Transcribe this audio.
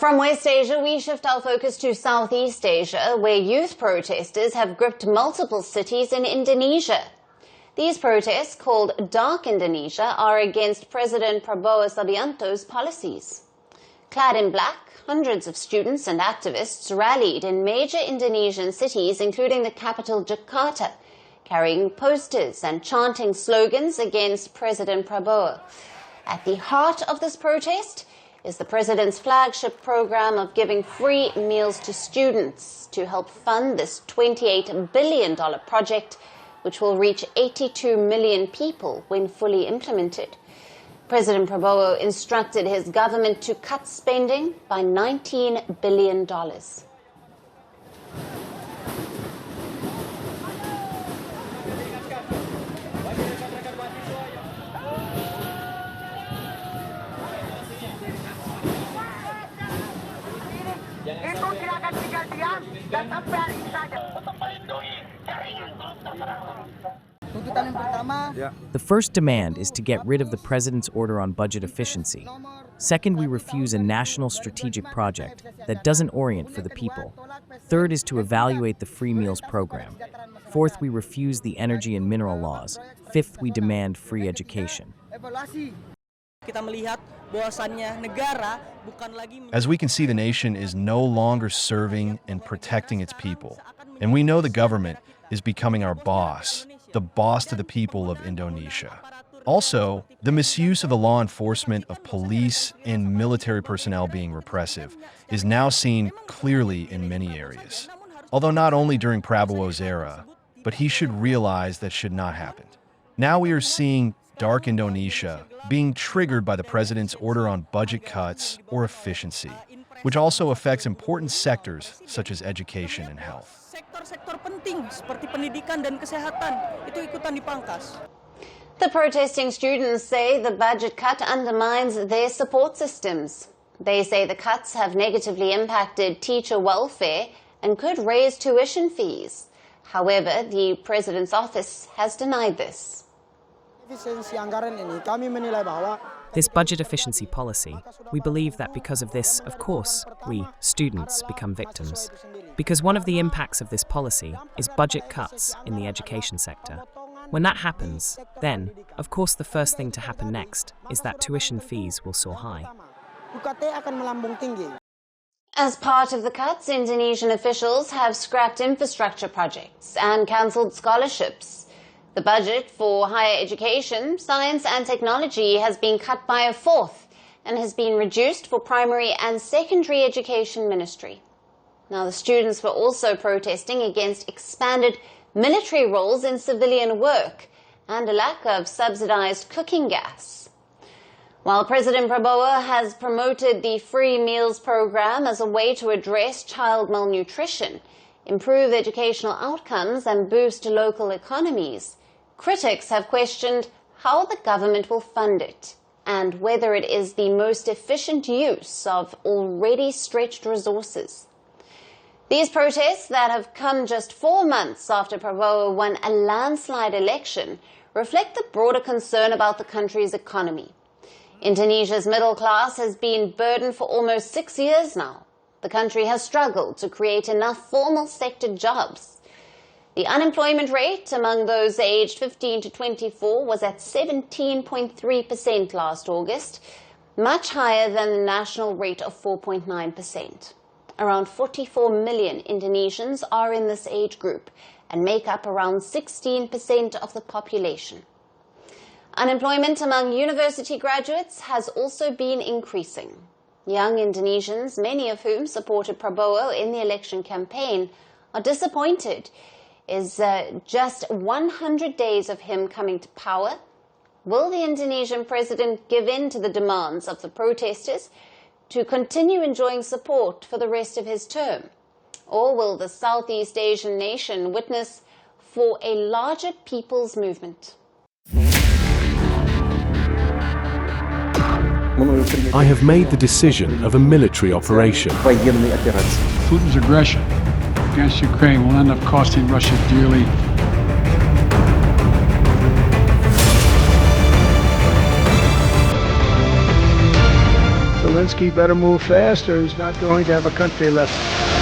From West Asia, we shift our focus to Southeast Asia, where youth protesters have gripped multiple cities in Indonesia. These protests, called Dark Indonesia, are against President Prabowo Subianto's policies. Clad in black, hundreds of students and activists rallied in major Indonesian cities, including the capital Jakarta, carrying posters and chanting slogans against President Prabowo. At the heart of this protest is the president's flagship program of giving free meals to students to help fund this $28 billion project, which will reach 82 million people when fully implemented. President Prabowo instructed his government to cut spending by $19 billion. The first demand is to get rid of the president's order on budget efficiency. Second, we refuse a national strategic project that doesn't orient for the people. Third is to evaluate the free meals program. Fourth, we refuse the energy and mineral laws. Fifth, we demand free education. As we can see, the nation is no longer serving and protecting its people. And we know the government is becoming our boss, the boss to the people of Indonesia. Also, the misuse of the law enforcement of police and military personnel being repressive is now seen clearly in many areas. Although not only during Prabowo's era, but he should realize that should not happen. Now we are seeing Dark Indonesia being triggered by the president's order on budget cuts or efficiency, which also affects important sectors such as education and health. The protesting students say the budget cut undermines their support systems. They say the cuts have negatively impacted teacher welfare and could raise tuition fees. However, the president's office has denied this. This budget efficiency policy, we believe that because of this, of course, we, students, become victims. Because one of the impacts of this policy is budget cuts in the education sector. When that happens, then, of course, the first thing to happen next is that tuition fees will soar high. As part of the cuts, Indonesian officials have scrapped infrastructure projects and cancelled scholarships. The budget for higher education, science and technology has been cut by a fourth and has been reduced for primary and secondary education ministry. Now, the students were also protesting against expanded military roles in civilian work and a lack of subsidized cooking gas. While President Prabowo has promoted the free meals program as a way to address child malnutrition, improve educational outcomes and boost local economies, critics have questioned how the government will fund it and whether it is the most efficient use of already stretched resources. These protests that have come just 4 months after Prabowo won a landslide election reflect the broader concern about the country's economy. Indonesia's middle class has been burdened for almost 6 years now. The country has struggled to create enough formal sector jobs. The unemployment rate among those aged 15 to 24 was at 17.3% last August, much higher than the national rate of 4.9%. Around 44 million Indonesians are in this age group and make up around 16% of the population. Unemployment among university graduates has also been increasing. Young Indonesians, many of whom supported Prabowo in the election campaign, are disappointed. Is just 100 days of him coming to power. Will the Indonesian president give in to the demands of the protesters to continue enjoying support for the rest of his term? Or will the Southeast Asian nation witness for a larger people's movement? I have made the decision of a military operation. Putin's aggression against Ukraine will end up costing Russia dearly. So Zelensky better move fast or he's not going to have a country left.